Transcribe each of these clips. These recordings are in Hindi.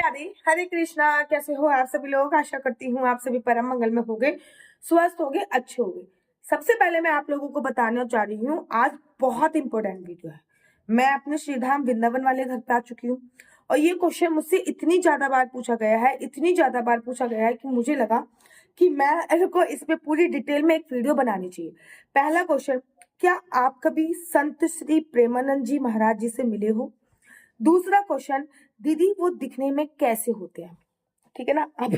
राधे हरे कृष्णा। कैसे हो आप सभी लोग? आशा करती हूँ आप सभी परम मंगल में होंगे, स्वस्थ होंगे, अच्छे होंगे। सबसे पहले मैं आप लोगों को बताना चाह रही हूँ, आज बहुत इंपॉर्टेंट वीडियो है। मैं अपने श्रीधाम वृंदावन वाले घर पे आ चुकी हूँ और ये क्वेश्चन मुझसे इतनी ज्यादा बार पूछा गया है, इतनी ज्यादा बार पूछा गया है कि मुझे लगा कि मैं को इस पे पूरी डिटेल में एक वीडियो बनानी चाहिए। पहला क्वेश्चन, क्या आप कभी संत श्री प्रेमानंद जी महाराज जी से मिले हो? दूसरा क्वेश्चन, दीदी वो दिखने में कैसे होते हैं? ठीक है ना। अब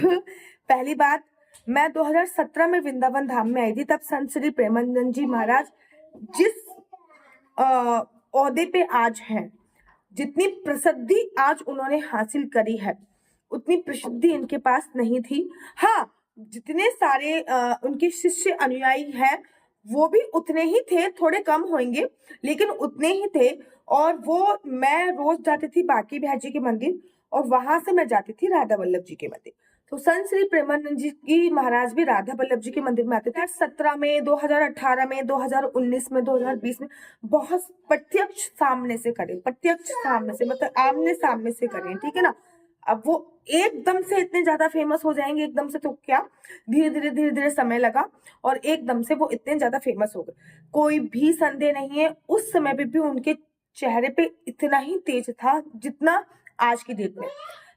पहली बात, मैं 2017 में वृंदावन धाम में आई थी, तब संत श्री प्रेमानंद जी महाराज जिस ओहदे पे आज हैं, जितनी प्रसिद्धि आज उन्होंने हासिल करी है, उतनी प्रसिद्धि इनके पास नहीं थी। हाँ, जितने सारे उनके शिष्य अनुयायी हैं वो भी उतने ही थे, थोड़े कम होंगे लेकिन उतने ही थे। और वो मैं रोज जाती थी बाकी बिहार जी के मंदिर और वहां से मैं जाती थी राधा वल्लभ जी के मंदिर। तो संत श्री प्रेमानंद जी की महाराज भी राधा वल्लभ जी के मंदिर में आते थे। 2017 में, 2018 में, 2019 में, 2020 में बहुत प्रत्यक्ष सामने से करें, प्रत्यक्ष सामने से मतलब आमने सामने से करें, ठीक है ना। अब वो एकदम से इतने ज्यादा फेमस हो जाएंगे, एकदम से तो क्या, धीरे धीरे समय लगा और एकदम से वो इतने ज्यादा फेमस हो गए। कोई भी संदेह नहीं है, उस समय पे भी उनके चेहरे पे इतना ही तेज था जितना आज की डेट में।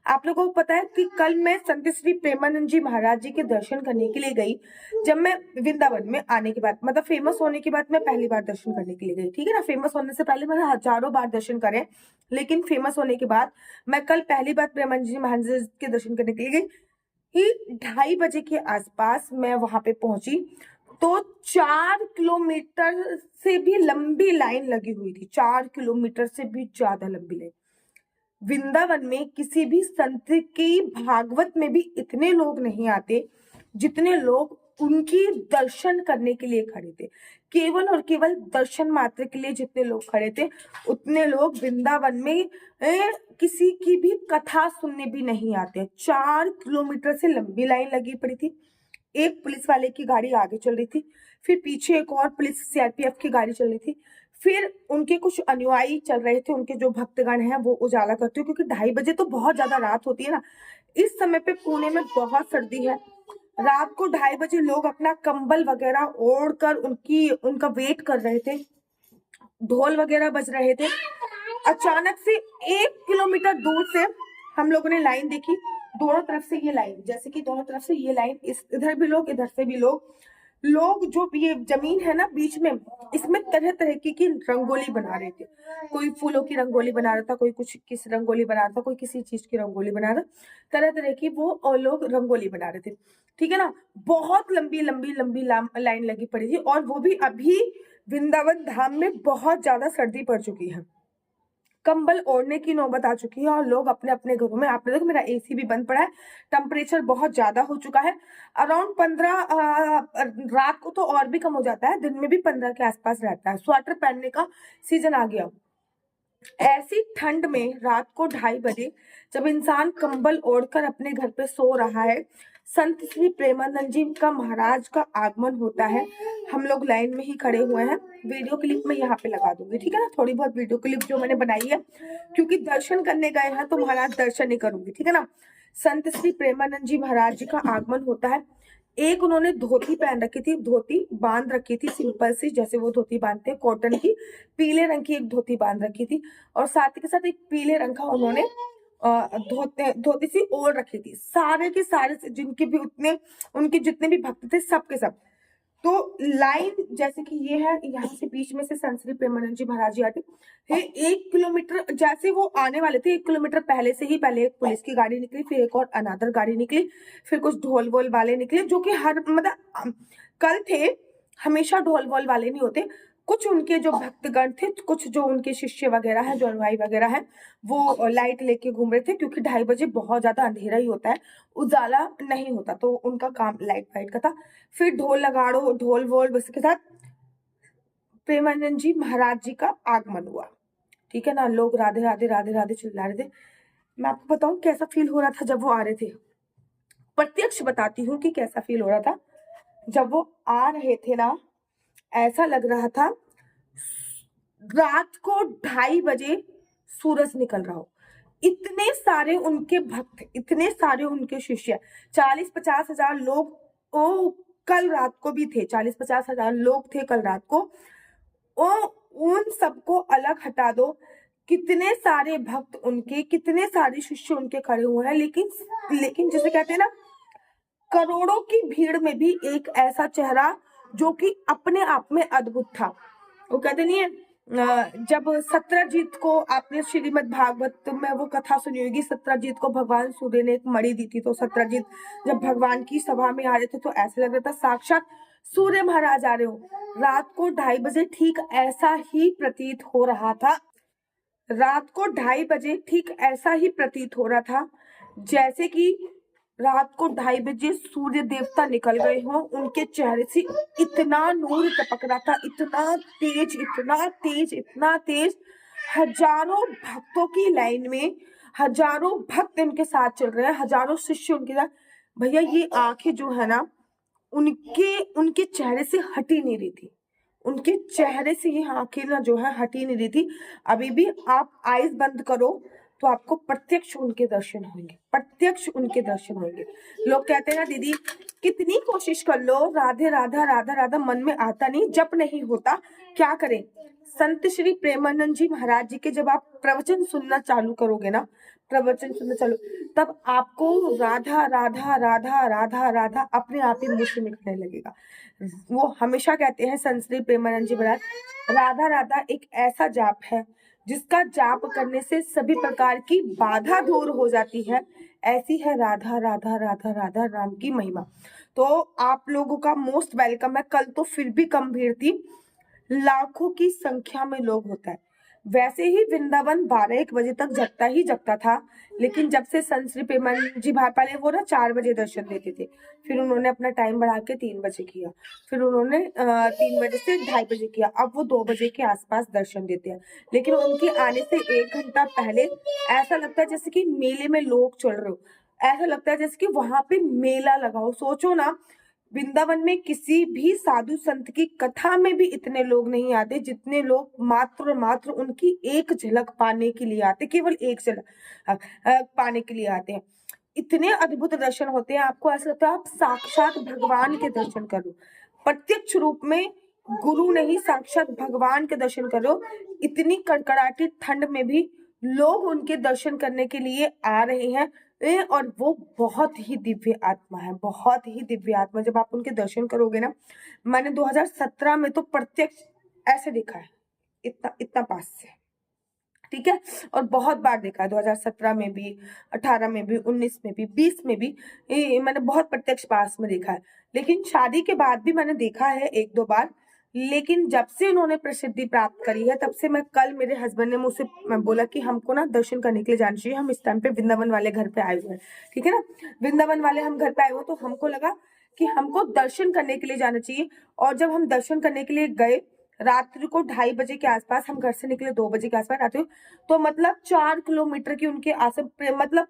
आप लोगों को पता है कि कल मैं संत श्री प्रेमानंद जी महाराज जी के दर्शन करने के लिए गई। जब मैं वृंदावन में आने के बाद, मतलब फेमस होने के बाद मैं पहली बार दर्शन करने के लिए गई, ठीक है ना। फेमस होने से पहले मैंने हजारों बार दर्शन करे, लेकिन फेमस होने के बाद मैं कल पहली बार प्रेमानंद जी महाराज जी के दर्शन करने के लिए गई ही। 2:30 बजे के आसपास मैं वहां पे पहुंची तो 4 किलोमीटर से भी लंबी लाइन लगी हुई थी, 4 किलोमीटर से भी ज्यादा लंबी लाइन। वृंदावन में किसी भी संत की भागवत में भी इतने लोग नहीं आते जितने लोग उनकी दर्शन करने के लिए खड़े थे। केवल और केवल दर्शन मात्र के लिए जितने लोग खड़े थे, उतने लोग वृंदावन में किसी की भी कथा सुनने भी नहीं आते। 4 किलोमीटर से लंबी लाइन लगी पड़ी थी। एक पुलिस वाले की गाड़ी आगे चल रही थी, फिर पीछे एक और पुलिस सीआरपीएफ की गाड़ी चल रही थी, फिर उनके कुछ अनुयायी चल रहे थे, उनके जो भक्तगण हैं वो उजाला करते हुए, क्योंकि 2:30 बजे तो बहुत ज्यादा रात होती है ना। इस समय पे पुणे में बहुत सर्दी है। रात को 2:30 बजे लोग अपना कंबल वगैरह ओढ़कर उनका वेट कर रहे थे, ढोल वगैरह बज रहे थे। अचानक से 1 किलोमीटर दूर से हम लोगों ने लाइन देखी, दोनों तरफ से ये लाइन, जैसे कि दोनों तरफ से ये लाइन, इधर भी लोग, इधर से भी लोग। लोग जो ये जमीन है ना बीच में, इसमें तरह तरह की रंगोली बना रहे थे। कोई फूलों की रंगोली बना रहा था, कोई कुछ किस रंगोली बना रहा था, कोई किसी चीज की रंगोली बना रहा था। तरह तरह की वो लोग रंगोली बना रहे थे, ठीक है ना। बहुत लंबी लंबी लंबी लाइन लगी पड़ी थी और वो भी अभी वृंदावन धाम में बहुत ज्यादा सर्दी पड़ चुकी है, कंबल ओढ़ने की नौबत आ चुकी है और लोग अपने अपने घरों में। आपने देखो मेरा एसी भी बंद पड़ा है, टेम्परेचर बहुत ज्यादा हो चुका है। अराउंड 15, रात को तो और भी कम हो जाता है, दिन में भी 15 के आसपास रहता है। स्वेटर पहनने का सीजन आ गया। ऐसी ठंड में रात को 2:30 बजे जब इंसान कंबल ओढ़कर अपने घर पे सो रहा है, संत श्री प्रेमानंद जी का महाराज का आगमन होता है, हम लोग लाइन में ही खड़े हुए हैं। वीडियो क्लिप में यहाँ पे लगा दूंगी, ठीक है ना, थोड़ी बहुत वीडियो क्लिप जो मैंने बनाई है, क्योंकि दर्शन करने गए हैं तो महाराज दर्शन ही करूंगी, ठीक है ना। संत श्री प्रेमानंद जी महाराज जी का आगमन होता है। एक उन्होंने धोती पहन रखी थी, धोती बांध रखी थी सिंपल सी, जैसे वो धोती बांधते हैं कॉटन की, पीले रंग की एक धोती बांध रखी थी और साथ के साथ एक पीले रंग का उन्होंने धोती सी ओढ़ रखी थी। सारे के सारे जिनके भी उतने उनके जितने भी भक्त थे सब के सब। तो लाइन जैसे कि ये है, यहाँ से बीच में से संत श्री प्रेमानंद जी महाराज जी आते हैं। 1 किलोमीटर जैसे वो आने वाले थे, 1 किलोमीटर पहले से ही पहले एक पुलिस की गाड़ी निकली, फिर एक और अनादर गाड़ी निकली, फिर कुछ ढोल वोल वाले निकले, जो कि हर मतलब कल थे, हमेशा ढोल वोल वाले नहीं होते। कुछ उनके जो भक्तगण थे, कुछ जो उनके शिष्य वगैरह हैं, जो अनुयायी वगैरह हैं, वो लाइट लेके घूम रहे थे, क्योंकि 2:30 बजे बहुत ज्यादा अंधेरा ही होता है, उजाला नहीं होता, तो उनका काम लाइट वाइट का था। फिर ढोल लगाड़ो, ढोल वोल बस के साथ प्रेमानंद जी महाराज जी का आगमन हुआ, ठीक है ना। लोग राधे राधे राधे राधे चिल्ला रहे थे। मैं आपको बताऊं कैसा फील हो रहा था जब वो आ रहे थे, प्रत्यक्ष बताती हूँ कि कैसा फील हो रहा था जब वो आ रहे थे ना। ऐसा लग रहा था रात को 2:30 बजे सूरज निकल रहा हो, इतने सारे उनके भक्त, इतने सारे उनके शिष्य, 40-50 हजार लोग ओ कल रात को भी थे, 40-50 हजार लोग थे कल रात को। ओ उन सबको अलग हटा दो, कितने सारे भक्त उनके, कितने सारे शिष्य उनके खड़े हुए हैं, लेकिन जैसे कहते हैं ना, करोड़ों की भीड़ में भी एक ऐसा चेहरा जो कि अपने आप में अद्भुत था। वो कहते नहीं है, जब सत्यजीत को, आपने श्रीमद् भागवत में वो कथा सुनी होगी, सत्यजीत को भगवान सूर्य ने एक मणि दी थी, तो सत्यजीत जब भगवान की सभा में आ रहे थे तो ऐसा लग रहा था साक्षात सूर्य महाराज आ रहे हो। रात को 2:30 बजे ठीक ऐसा ही प्रतीत हो रहा था, रात को 2:30 बजे ठीक ऐसा ही प्रतीत हो रहा था जैसे कि रात को 2:30 बजे सूर्य देवता निकल गए हों, उनके चेहरे से इतना नूर टपक रहा था, इतना तेज, इतना तेज, इतना तेज। हजारों भक्तों की लाइन में हजारों भक्त उनके साथ चल रहे हैं, हजारों शिष्य उनके साथ। भैया ये आंखें जो है ना, उनके उनके चेहरे से हट ही नहीं रही थी, उनके चेहरे से ये आंखें ना जो है हट ही नहीं रही थी। अभी भी आप आईज बंद करो तो आपको प्रत्यक्ष उनके दर्शन होंगे, प्रत्यक्ष उनके दर्शन होंगे। लोग कहते हैं ना दीदी, कितनी कोशिश कर लो, राधे राधा राधा राधा मन में आता नहीं, जप नहीं होता, क्या करें। संत श्री प्रेमानंद जी महाराज जी के जब आप प्रवचन सुनना चालू करोगे ना, प्रवचन सुनना चालू, तब आपको राधा राधा राधा राधा राधा अपने आप ही मुंह से निकलने लगेगा। वो हमेशा कहते हैं संत श्री प्रेमानंद जी महाराज, राधा राधा एक ऐसा जाप है जिसका जाप करने से सभी प्रकार की बाधा दूर हो जाती है, ऐसी है राधा राधा राधा राधा राम की महिमा। तो आप लोगों का मोस्ट वेलकम है। कल तो फिर भी कम भीड़ थी, लाखों की संख्या में लोग होता है। वैसे ही वृंदावन 12-1 बजे तक जगता ही जगता था, लेकिन जब से संत श्री प्रेमानंद जी भाई, पहले वो ना 4 बजे दर्शन देते थे, फिर उन्होंने अपना टाइम बढ़ा के 3 बजे किया, फिर उन्होंने 3 बजे से 2:30 बजे किया, अब वो 2 बजे के आसपास दर्शन देते हैं। लेकिन उनके आने से 1 घंटा पहले ऐसा लगता है जैसे कि मेले में लोग चल रहे हो, ऐसा लगता है जैसे कि वहां पे मेला लगा हो। सोचो ना, वृंदावन में किसी भी साधु संत की कथा में भी इतने लोग नहीं आते जितने लोग मात्र उनकी एक झलक पाने के लिए आते, केवल एक झलक पाने के लिए आते हैं। इतने अद्भुत दर्शन होते हैं, आपको ऐसा लगता है आप साक्षात भगवान के दर्शन करो, प्रत्यक्ष रूप में गुरु नहीं साक्षात भगवान के दर्शन करो। इतनी कड़कड़ाती ठंड में भी लोग उनके दर्शन करने के लिए आ रहे हैं, और वो बहुत ही दिव्य आत्मा है, बहुत ही दिव्य आत्मा। जब आप उनके दर्शन करोगे ना, मैंने 2017 में तो प्रत्यक्ष ऐसे देखा है, इतना इतना पास से, ठीक है, और बहुत बार देखा है, 2017 में भी, 18 में भी, 19 में भी, 20 में भी, मैंने बहुत प्रत्यक्ष पास में देखा है। लेकिन शादी के बाद भी मैंने देखा है 1-2 बार। लेकिन जब से उन्होंने प्रसिद्धि प्राप्त करी है, तब से मैं, कल मेरे हस्बैंड ने मुझसे बोला कि हमको ना दर्शन करने के लिए जाना चाहिए, हम इस टाइम पे वृंदावन वाले घर पे आए हुए हैं, ठीक है ना, वृंदावन वाले हम घर पे आए हुए, तो हमको लगा कि हमको दर्शन करने के लिए जाना चाहिए। और जब हम दर्शन करने के लिए गए, रात्रि को 2:30 बजे के आसपास, हम घर से निकले 2 बजे के आसपास रात्रि, तो मतलब 4 किलोमीटर की उनके मतलब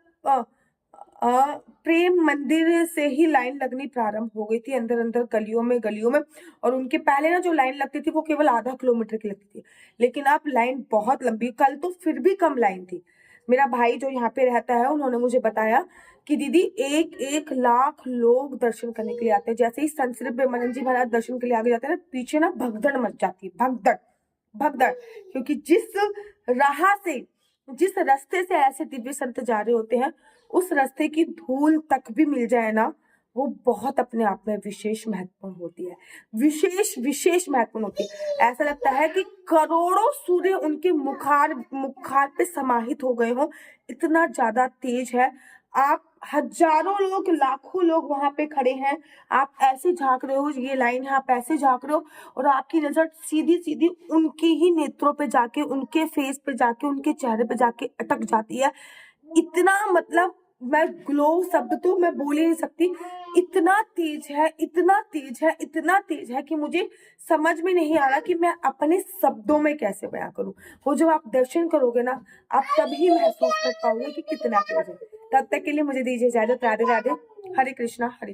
प्रेम मंदिर से ही लाइन लगनी प्रारंभ हो गई थी, अंदर अंदर गलियों में। और उनके पहले ना जो लाइन लगती थी वो केवल आधा किलोमीटर की लगती थी, लेकिन अब लाइन बहुत लंबी, कल तो फिर भी कम लाइन थी। मेरा भाई जो यहाँ पे रहता है, उन्होंने मुझे बताया कि दीदी 1-1 लाख लोग दर्शन करने के लिए आते हैं। जैसे ही संत श्री प्रेमानंद जी महाराज दर्शन के लिए आगे जाते हैं ना, पीछे ना भगदड़ मच जाती है, भगदड़, क्योंकि जिस रास्ते से ऐसे दिव्य संत जा रहे होते हैं, उस रास्ते की धूल तक भी मिल जाए ना, वो बहुत अपने आप में विशेष महत्वपूर्ण होती है, विशेष महत्वपूर्ण होती है। ऐसा लगता है कि करोड़ों सूर्य उनके मुखार पे समाहित हो गए हों, इतना ज्यादा तेज है। आप हजारों लोग, लाखों लोग वहां पे खड़े हैं, आप ऐसे झांक रहे हो, ये लाइन है, आप ऐसे झांक रहे हो, और आपकी नजर सीधी सीधी उनके ही नेत्रों पे जाके, उनके फेस पे जाके, उनके चेहरे पे जाके अटक जाती है। इतना मतलब, मैं ग्लो शब्द तो मैं बोल ही नहीं सकती, इतना तेज है, इतना तेज है, इतना तेज है कि मुझे समझ में नहीं आ रहा कि मैं अपने शब्दों में कैसे बयां करूं। वो जब आप दर्शन करोगे ना, आप तभी महसूस कर पाओगे कि कितना तेज है। तब तक के लिए मुझे दीजिए इजाजत। राधे राधे, हरे कृष्णा, हरे।